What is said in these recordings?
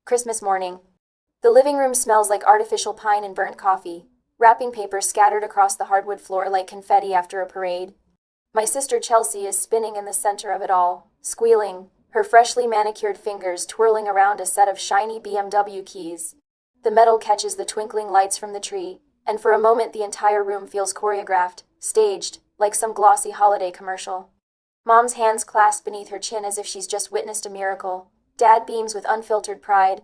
Christmas morning. The living room smells like artificial pine and burnt coffee, wrapping paper scattered across the hardwood floor like confetti after a parade. My sister Chelsea is spinning in the center of it all, squealing, her freshly manicured fingers twirling around a set of shiny BMW keys. The metal catches the twinkling lights from the tree, and for a moment the entire room feels choreographed, staged, like some glossy holiday commercial. Mom's hands clasp beneath her chin as if she's just witnessed a miracle. Dad beams with unfiltered pride.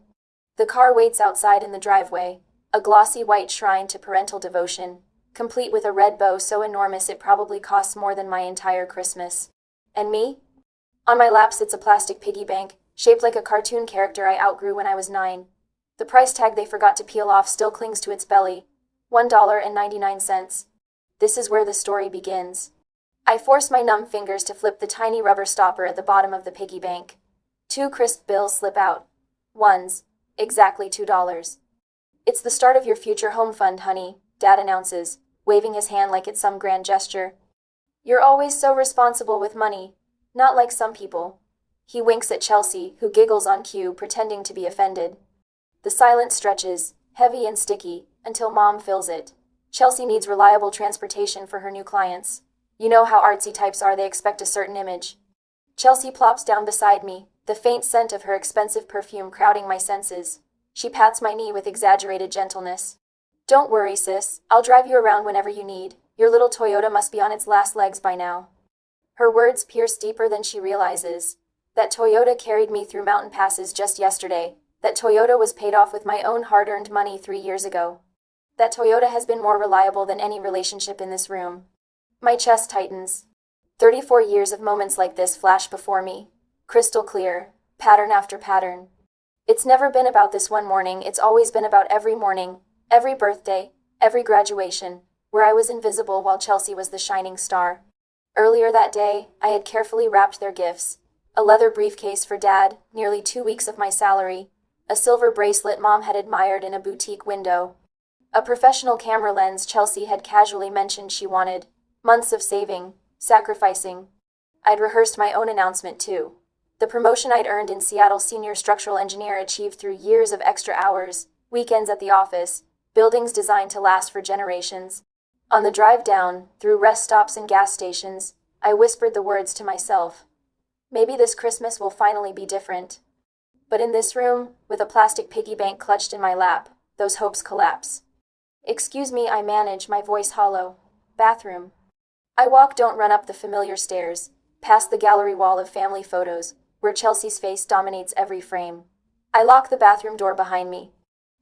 The car waits outside in the driveway, a glossy white shrine to parental devotion, complete with a red bow so enormous it probably costs more than my entire Christmas. And me? On my lap sits a plastic piggy bank, shaped like a cartoon character I outgrew when I was 9. The price tag they forgot to peel off still clings to its belly. $1.99. This is where the story begins. I force my numb fingers to flip the tiny rubber stopper at the bottom of the piggy bank. 2 crisp bills slip out. Ones. Exactly $2. It's the start of your future home fund, honey, Dad announces, waving his hand like it's some grand gesture. You're always so responsible with money. Not like some people. He winks at Chelsea, who giggles on cue, pretending to be offended. The silence stretches, heavy and sticky, until Mom fills it. Chelsea needs reliable transportation for her new clients. You know how artsy types are, they expect a certain image. Chelsea plops down beside me, the faint scent of her expensive perfume crowding my senses. She pats my knee with exaggerated gentleness. Don't worry, sis. I'll drive you around whenever you need. Your little Toyota must be on its last legs by now. Her words pierce deeper than she realizes. That Toyota carried me through mountain passes just yesterday. That Toyota was paid off with my own hard-earned money 3 years ago. That Toyota has been more reliable than any relationship in this room. My chest tightens. 34 years of moments like this flash before me. Crystal clear, pattern after pattern. It's never been about this one morning, it's always been about every morning, every birthday, every graduation, where I was invisible while Chelsea was the shining star. Earlier that day, I had carefully wrapped their gifts. A leather briefcase for Dad, nearly 2 weeks of my salary, a silver bracelet Mom had admired in a boutique window, a professional camera lens Chelsea had casually mentioned she wanted, months of saving, sacrificing. I'd rehearsed my own announcement too. The promotion I'd earned in Seattle senior structural engineer achieved through years of extra hours, weekends at the office, buildings designed to last for generations. On the drive down, through rest stops and gas stations, I whispered the words to myself. Maybe this Christmas will finally be different. But in this room, with a plastic piggy bank clutched in my lap, those hopes collapse. Excuse me, I manage, my voice hollow. Bathroom. I walk, don't run up the familiar stairs, past the gallery wall of family photos, where Chelsea's face dominates every frame. I lock the bathroom door behind me.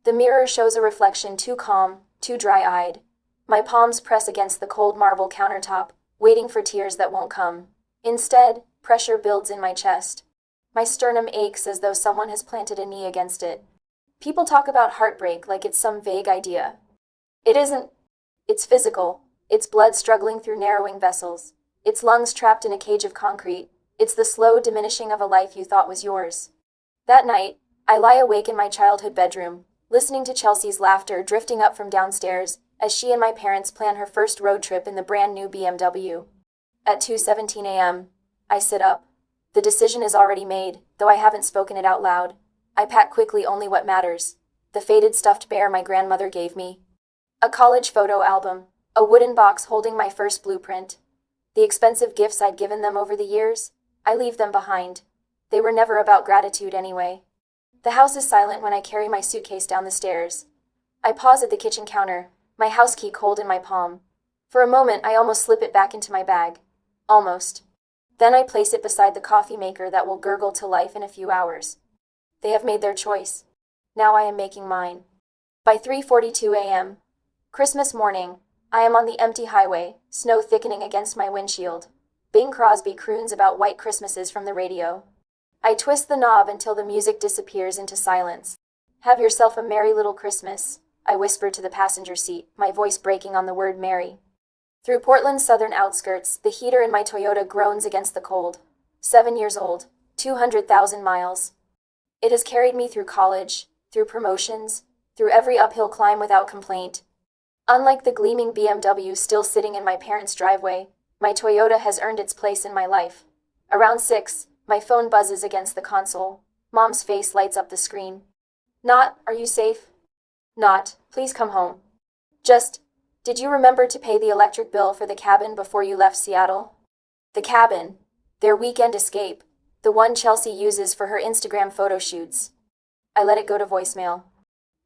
The mirror shows a reflection too calm, too dry-eyed. My palms press against the cold marble countertop, waiting for tears that won't come. Instead, pressure builds in my chest. My sternum aches as though someone has planted a knee against it. People talk about heartbreak like it's some vague idea. It isn't. It's physical. It's blood struggling through narrowing vessels. It's lungs trapped in a cage of concrete. It's the slow diminishing of a life you thought was yours. That night, I lie awake in my childhood bedroom, listening to Chelsea's laughter drifting up from downstairs as she and my parents plan her first road trip in the brand new BMW. At 2:17 a.m., I sit up. The decision is already made, though I haven't spoken it out loud. I pack quickly only what matters. The faded stuffed bear my grandmother gave me. A college photo album. A wooden box holding my first blueprint. The expensive gifts I'd given them over the years, I leave them behind. They were never about gratitude anyway. The house is silent when I carry my suitcase down the stairs. I pause at the kitchen counter, my house key cold in my palm. For a moment, I almost slip it back into my bag. Almost. Then I place it beside the coffee maker that will gurgle to life in a few hours. They have made their choice. Now I am making mine. By 3:42 a.m., Christmas morning, I am on the empty highway, snow thickening against my windshield. Bing Crosby croons about white Christmases from the radio. I twist the knob until the music disappears into silence. Have yourself a merry little Christmas, I whisper to the passenger seat, my voice breaking on the word merry. Through Portland's southern outskirts, the heater in my Toyota groans against the cold. 7 years old, 200,000 miles. It has carried me through college, through promotions, through every uphill climb without complaint. Unlike the gleaming BMW still sitting in my parents' driveway, my Toyota has earned its place in my life. Around 6, my phone buzzes against the console. Mom's face lights up the screen. Not, are you safe? Not, please come home. Just, did you remember to pay the electric bill for the cabin before you left Seattle? The cabin. Their weekend escape. The one Chelsea uses for her Instagram photo shoots. I let it go to voicemail.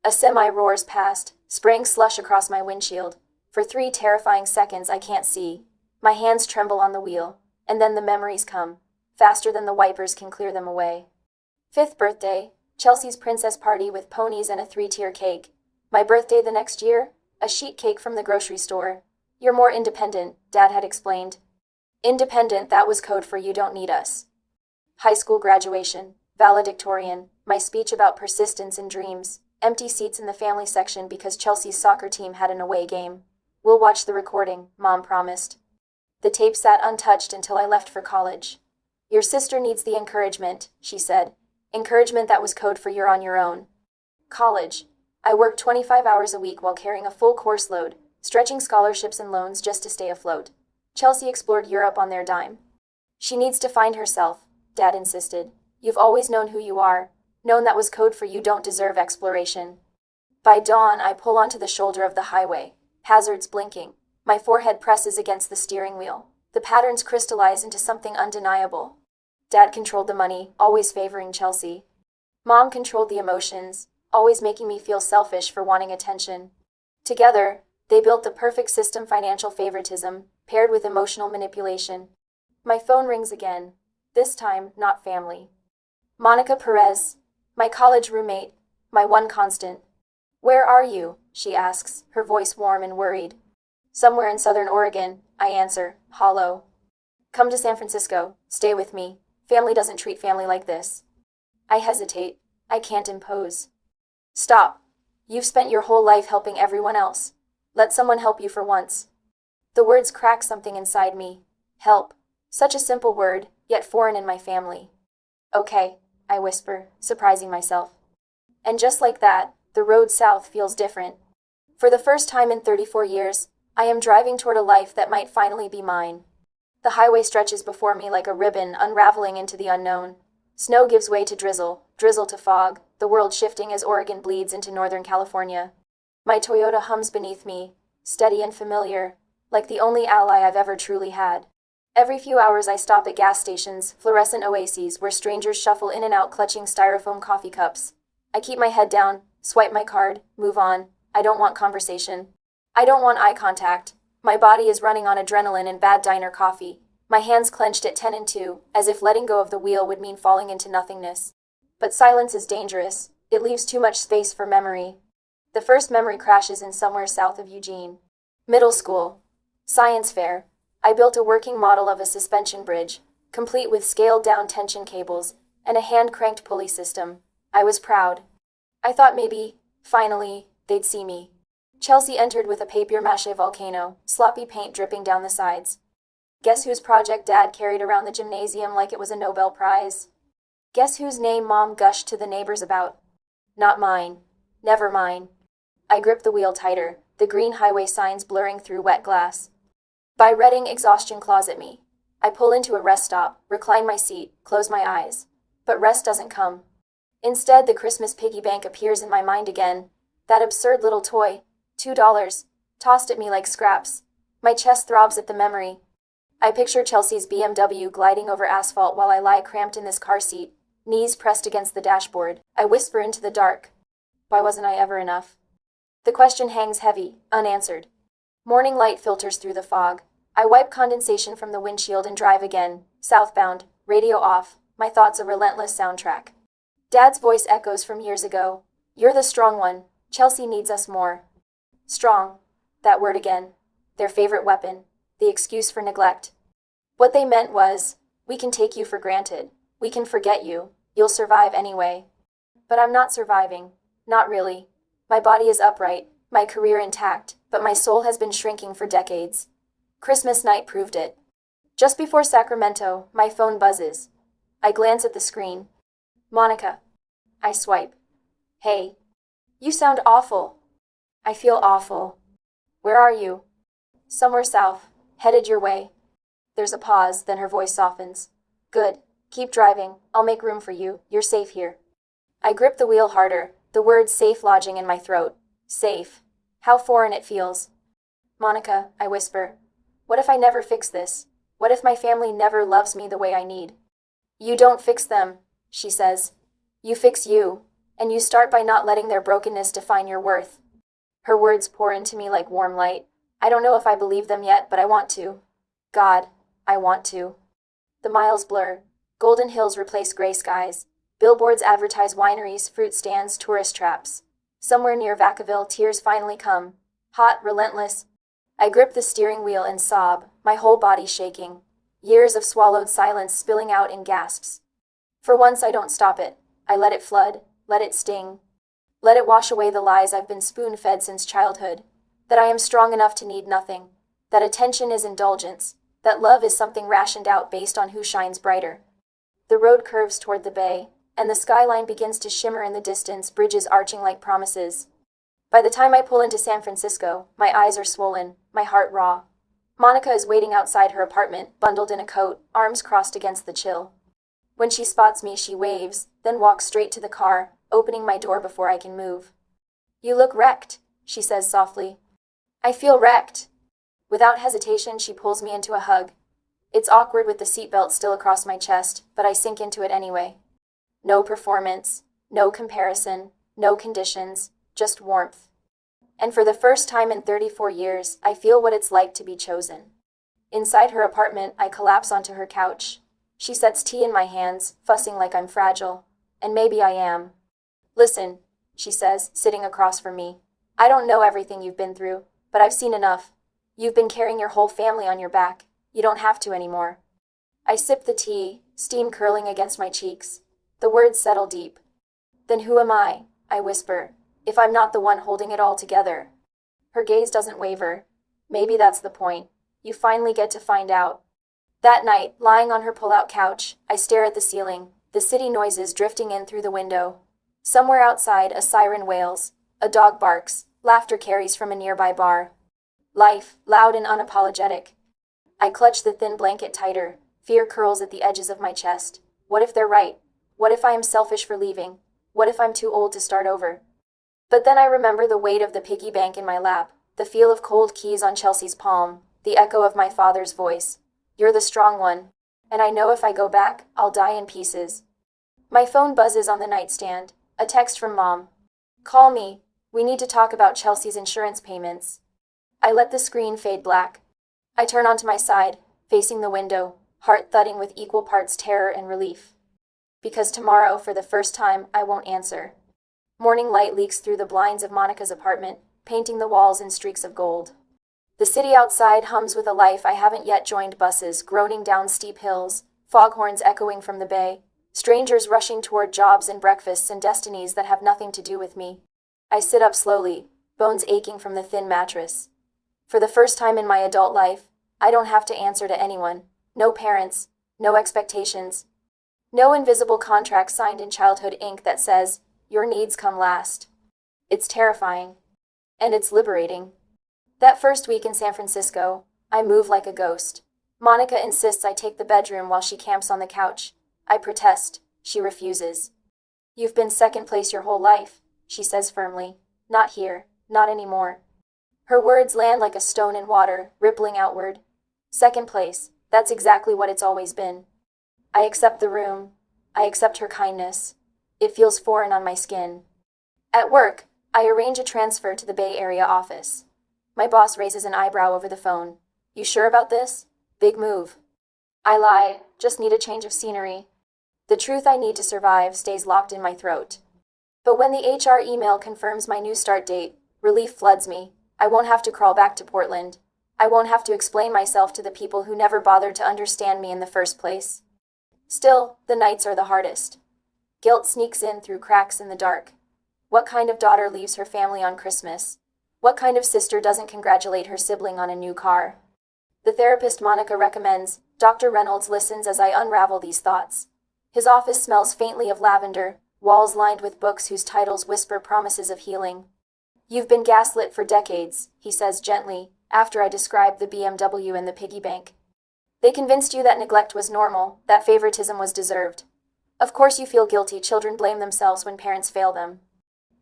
A semi roars past, spraying slush across my windshield. For 3 terrifying seconds I can't see. My hands tremble on the wheel, and then the memories come, faster than the wipers can clear them away. 5th birthday, Chelsea's princess party with ponies and a 3-tier cake. My birthday the next year, a sheet cake from the grocery store. You're more independent, Dad had explained. Independent, that was code for you don't need us. High school graduation, valedictorian, my speech about persistence and dreams, empty seats in the family section because Chelsea's soccer team had an away game. We'll watch the recording, Mom promised. The tape sat untouched until I left for college. Your sister needs the encouragement, she said. Encouragement that was code for you're on your own. College. I worked 25 hours a week while carrying a full course load, stretching scholarships and loans just to stay afloat. Chelsea explored Europe on their dime. She needs to find herself, Dad insisted. You've always known who you are, known that was code for you don't deserve exploration. By dawn, I pull onto the shoulder of the highway, hazards blinking. My forehead presses against the steering wheel. The patterns crystallize into something undeniable. Dad controlled the money, always favoring Chelsea. Mom controlled the emotions, always making me feel selfish for wanting attention. Together, they built the perfect system: financial favoritism, paired with emotional manipulation. My phone rings again. This time, not family. Monica Perez, my college roommate, my one constant. Where are you? She asks, her voice warm and worried. Somewhere in Southern Oregon, I answer, hollow. Come to San Francisco, stay with me. Family doesn't treat family like this. I hesitate. I can't impose. Stop. You've spent your whole life helping everyone else. Let someone help you for once. The words crack something inside me. Help. Such a simple word, yet foreign in my family. Okay, I whisper, surprising myself. And just like that, the road south feels different. For the first time in 34 years, I am driving toward a life that might finally be mine. The highway stretches before me like a ribbon unraveling into the unknown. Snow gives way to drizzle, drizzle to fog, the world shifting as Oregon bleeds into Northern California. My Toyota hums beneath me, steady and familiar, like the only ally I've ever truly had. Every few hours I stop at gas stations, fluorescent oases where strangers shuffle in and out clutching styrofoam coffee cups. I keep my head down, swipe my card, move on. I don't want conversation. I don't want eye contact. My body is running on adrenaline and bad diner coffee. My hands clenched at 10 and 2, as if letting go of the wheel would mean falling into nothingness. But silence is dangerous. It leaves too much space for memory. The first memory crashes in somewhere south of Eugene. Middle school. Science fair. I built a working model of a suspension bridge, complete with scaled-down tension cables and a hand-cranked pulley system. I was proud. I thought maybe, finally, they'd see me. Chelsea entered with a papier-mâché volcano, sloppy paint dripping down the sides. Guess whose project Dad carried around the gymnasium like it was a Nobel Prize? Guess whose name Mom gushed to the neighbors about? Not mine. Never mine. I grip the wheel tighter, the green highway signs blurring through wet glass. By Reading, exhaustion claws at me. I pull into a rest stop, recline my seat, close my eyes. But rest doesn't come. Instead, the Christmas piggy bank appears in my mind again. That absurd little toy, $2, tossed at me like scraps. My chest throbs at the memory. I picture Chelsea's BMW gliding over asphalt while I lie cramped in this car seat, knees pressed against the dashboard. I whisper into the dark. Why wasn't I ever enough? The question hangs heavy, unanswered. Morning light filters through the fog. I wipe condensation from the windshield and drive again, southbound, radio off, my thoughts a relentless soundtrack. Dad's voice echoes from years ago. You're the strong one. Chelsea needs us more. Strong. That word again. Their favorite weapon. The excuse for neglect. What they meant was, we can take you for granted. We can forget you. You'll survive anyway. But I'm not surviving. Not really. My body is upright, my career intact, but my soul has been shrinking for decades. Christmas night proved it. Just before Sacramento, my phone buzzes. I glance at the screen. Monica. I swipe. Hey. You sound awful. I feel awful. Where are you? Somewhere south. Headed your way. There's a pause, then her voice softens. Good. Keep driving. I'll make room for you. You're safe here. I grip the wheel harder, the word safe lodging in my throat. Safe. How foreign it feels. Monica, I whisper. What if I never fix this? What if my family never loves me the way I need? You don't fix them, she says. You fix you, and you start by not letting their brokenness define your worth. Her words pour into me like warm light. I don't know if I believe them yet, but I want to. God, I want to. The miles blur. Golden hills replace gray skies. Billboards advertise wineries, fruit stands, tourist traps. Somewhere near Vacaville, tears finally come. Hot, relentless. I grip the steering wheel and sob, my whole body shaking. Years of swallowed silence spilling out in gasps. For once, I don't stop it. I let it flood, let it sting. Let it wash away the lies I've been spoon-fed since childhood. That I am strong enough to need nothing. That attention is indulgence. That love is something rationed out based on who shines brighter. The road curves toward the bay, and the skyline begins to shimmer in the distance, bridges arching like promises. By the time I pull into San Francisco, my eyes are swollen, my heart raw. Monica is waiting outside her apartment, bundled in a coat, arms crossed against the chill. When she spots me, she waves, then walks straight to the car, opening my door before I can move. You look wrecked, she says softly. I feel wrecked. Without hesitation, she pulls me into a hug. It's awkward with the seatbelt still across my chest, but I sink into it anyway. No performance, no comparison, no conditions, just warmth. And for the first time in 34 years, I feel what it's like to be chosen. Inside her apartment, I collapse onto her couch. She sets tea in my hands, fussing like I'm fragile. And maybe I am. Listen, she says, sitting across from me. I don't know everything you've been through, but I've seen enough. You've been carrying your whole family on your back. You don't have to anymore. I sip the tea, steam curling against my cheeks. The words settle deep. Then who am I whisper, if I'm not the one holding it all together? Her gaze doesn't waver. Maybe that's the point. You finally get to find out. That night, lying on her pull-out couch, I stare at the ceiling, the city noises drifting in through the window. Somewhere outside, a siren wails, a dog barks, laughter carries from a nearby bar. Life, loud and unapologetic. I clutch the thin blanket tighter, fear curls at the edges of my chest. What if they're right? What if I am selfish for leaving? What if I'm too old to start over? But then I remember the weight of the piggy bank in my lap, the feel of cold keys on Chelsea's palm, the echo of my father's voice. You're the strong one. And I know if I go back, I'll die in pieces. My phone buzzes on the nightstand. A text from Mom. Call me. We need to talk about Chelsea's insurance payments. I let the screen fade black. I turn onto my side, facing the window, heart thudding with equal parts terror and relief. Because tomorrow, for the first time, I won't answer. Morning light leaks through the blinds of Monica's apartment, painting the walls in streaks of gold. The city outside hums with a life I haven't yet joined, buses groaning down steep hills, foghorns echoing from the bay, strangers rushing toward jobs and breakfasts and destinies that have nothing to do with me. I sit up slowly, bones aching from the thin mattress. For the first time in my adult life, I don't have to answer to anyone. No parents, no expectations. No invisible contract signed in childhood ink that says, your needs come last. It's terrifying. And it's liberating. That first week in San Francisco, I move like a ghost. Monica insists I take the bedroom while she camps on the couch. I protest. She refuses. You've been second place your whole life, she says firmly. Not here. Not anymore. Her words land like a stone in water, rippling outward. Second place. That's exactly what it's always been. I accept the room. I accept her kindness. It feels foreign on my skin. At work, I arrange a transfer to the Bay Area office. My boss raises an eyebrow over the phone. You sure about this? Big move. I lie. Just need a change of scenery. The truth I need to survive stays locked in my throat. But when the HR email confirms my new start date, relief floods me. I won't have to crawl back to Portland. I won't have to explain myself to the people who never bothered to understand me in the first place. Still, the nights are the hardest. Guilt sneaks in through cracks in the dark. What kind of daughter leaves her family on Christmas? What kind of sister doesn't congratulate her sibling on a new car? The therapist Monica recommends, Dr. Reynolds, listens as I unravel these thoughts. His office smells faintly of lavender, walls lined with books whose titles whisper promises of healing. You've been gaslit for decades, he says gently, after I describe the BMW and the piggy bank. They convinced you that neglect was normal, that favoritism was deserved. Of course you feel guilty. Children blame themselves when parents fail them.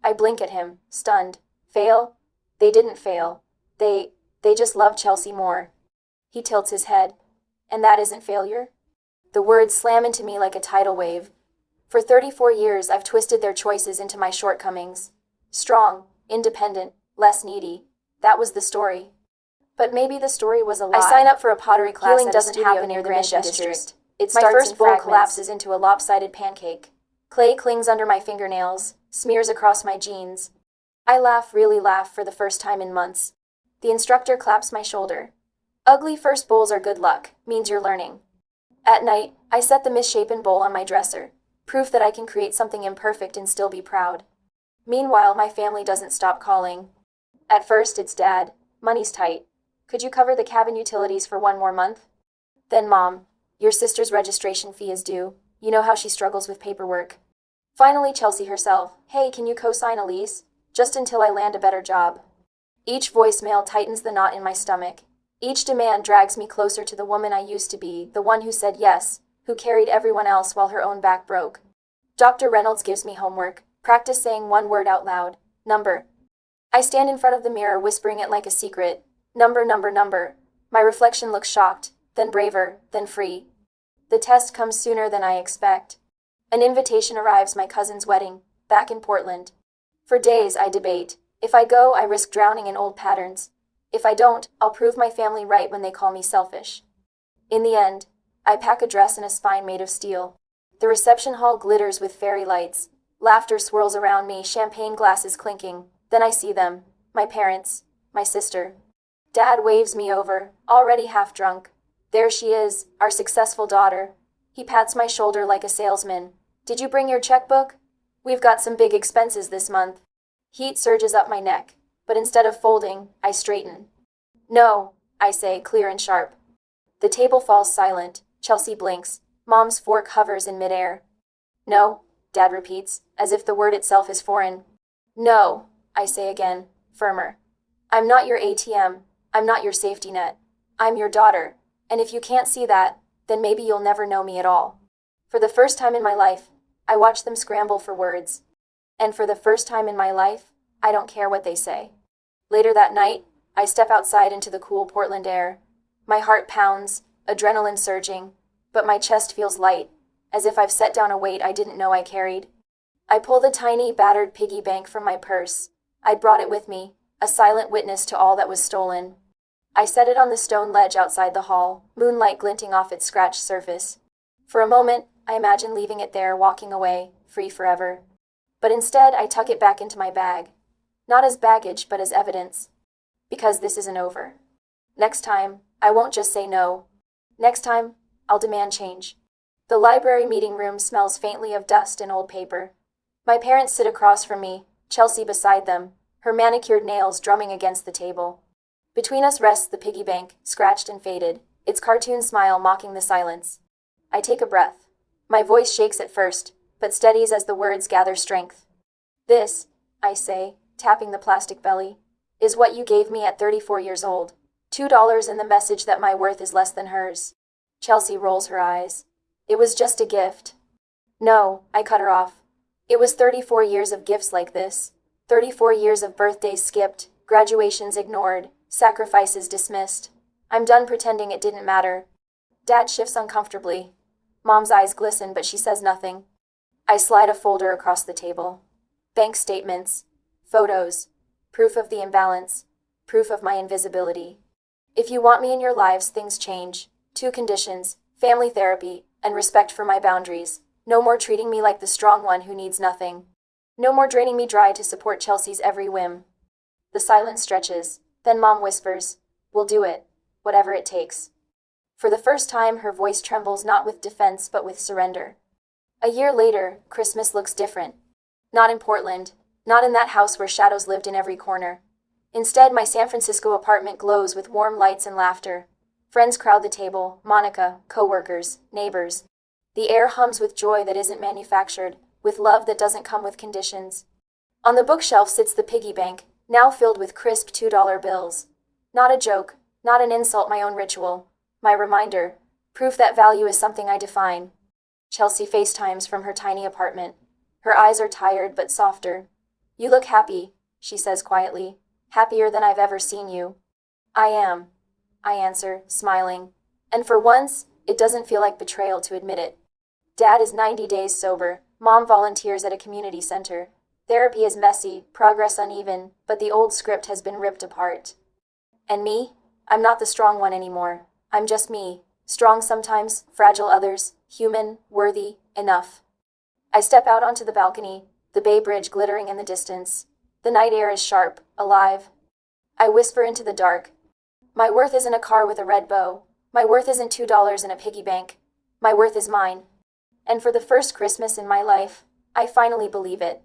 I blink at him, stunned. Fail? They didn't fail. They just love Chelsea more. He tilts his head. And that isn't failure? The words slam into me like a tidal wave. For 34 years, I've twisted their choices into my shortcomings. Strong, independent, less needy. That was the story. But maybe the story was a lie. I sign up for a pottery class. Healing doesn't happen near the Mission District. My first bowl collapses into a lopsided pancake. Clay clings under my fingernails, smears across my jeans. I laugh, really laugh, for the first time in months. The instructor claps my shoulder. Ugly first bowls are good luck, means you're learning. At night, I set the misshapen bowl on my dresser, proof that I can create something imperfect and still be proud. Meanwhile, my family doesn't stop calling. At first, it's Dad. Money's tight. Could you cover the cabin utilities for one more month? Then Mom. Your sister's registration fee is due. You know how she struggles with paperwork. Finally, Chelsea herself. Hey, can you co-sign a lease? Just until I land a better job. Each voicemail tightens the knot in my stomach. Each demand drags me closer to the woman I used to be, the one who said yes, who carried everyone else while her own back broke. Dr. Reynolds gives me homework. Practice saying one word out loud. Number. I stand in front of the mirror, whispering it like a secret. Number, number, number. My reflection looks shocked, then braver, then free. The test comes sooner than I expect. An invitation arrives, my cousin's wedding, back in Portland. For days I debate. If I go, I risk drowning in old patterns. If I don't, I'll prove my family right when they call me selfish. In the end, I pack a dress and a spine made of steel. The reception hall glitters with fairy lights. Laughter swirls around me, champagne glasses clinking. Then I see them, my parents, my sister. Dad waves me over, already half drunk. There she is, our successful daughter. He pats my shoulder like a salesman. Did you bring your checkbook? We've got some big expenses this month. Heat surges up my neck, but instead of folding, I straighten. No, I say, clear and sharp. The table falls silent. Chelsea blinks. Mom's fork hovers in midair. No, Dad repeats, as if the word itself is foreign. No, I say again, firmer. I'm not your ATM. I'm not your safety net. I'm your daughter. And if you can't see that, then maybe you'll never know me at all. For the first time in my life, I watch them scramble for words. And for the first time in my life, I don't care what they say. Later that night, I step outside into the cool Portland air. My heart pounds, adrenaline surging, but my chest feels light, as if I've set down a weight I didn't know I carried. I pull the tiny, battered piggy bank from my purse. I'd brought it with me, a silent witness to all that was stolen. I set it on the stone ledge outside the hall, moonlight glinting off its scratched surface. For a moment, I imagine leaving it there, walking away, free forever. But instead, I tuck it back into my bag. Not as baggage, but as evidence. Because this isn't over. Next time, I won't just say no. Next time, I'll demand change. The library meeting room smells faintly of dust and old paper. My parents sit across from me, Chelsea beside them, her manicured nails drumming against the table. Between us rests the piggy bank, scratched and faded, its cartoon smile mocking the silence. I take a breath. My voice shakes at first, but steadies as the words gather strength. This, I say, tapping the plastic belly, is what you gave me at 34 years old. $2 and the message that my worth is less than hers. Chelsea rolls her eyes. It was just a gift. No, I cut her off. It was 34 years of gifts like this. 34 years of birthdays skipped, graduations ignored, sacrifices dismissed. I'm done pretending it didn't matter. Dad shifts uncomfortably. Mom's eyes glisten, but she says nothing. I slide a folder across the table. Bank statements, photos, proof of the imbalance, proof of my invisibility. If you want me in your lives, things change. 2 conditions, family therapy, and respect for my boundaries. No more treating me like the strong one who needs nothing. No more draining me dry to support Chelsea's every whim. The silence stretches. Then Mom whispers, "We'll do it, whatever it takes." For the first time, her voice trembles not with defense but with surrender. A year later, Christmas looks different. Not in Portland, not in that house where shadows lived in every corner. Instead, my San Francisco apartment glows with warm lights and laughter. Friends crowd the table, Monica, co-workers, neighbors. The air hums with joy that isn't manufactured, with love that doesn't come with conditions. On the bookshelf sits the piggy bank, now filled with crisp $2 bills. Not a joke, not an insult, my own ritual. My reminder, proof that value is something I define. Chelsea FaceTimes from her tiny apartment. Her eyes are tired but softer. You look happy, she says quietly. Happier than I've ever seen you. I am, I answer, smiling. And for once, it doesn't feel like betrayal to admit it. Dad is 90 days sober. Mom volunteers at a community center. Therapy is messy, progress uneven, but the old script has been ripped apart. And me? I'm not the strong one anymore. I'm just me. Strong sometimes, fragile others, human, worthy, enough. I step out onto the balcony, the Bay Bridge glittering in the distance. The night air is sharp, alive. I whisper into the dark. My worth isn't a car with a red bow. My worth isn't $2 in a piggy bank. My worth is mine. And for the first Christmas in my life, I finally believe it.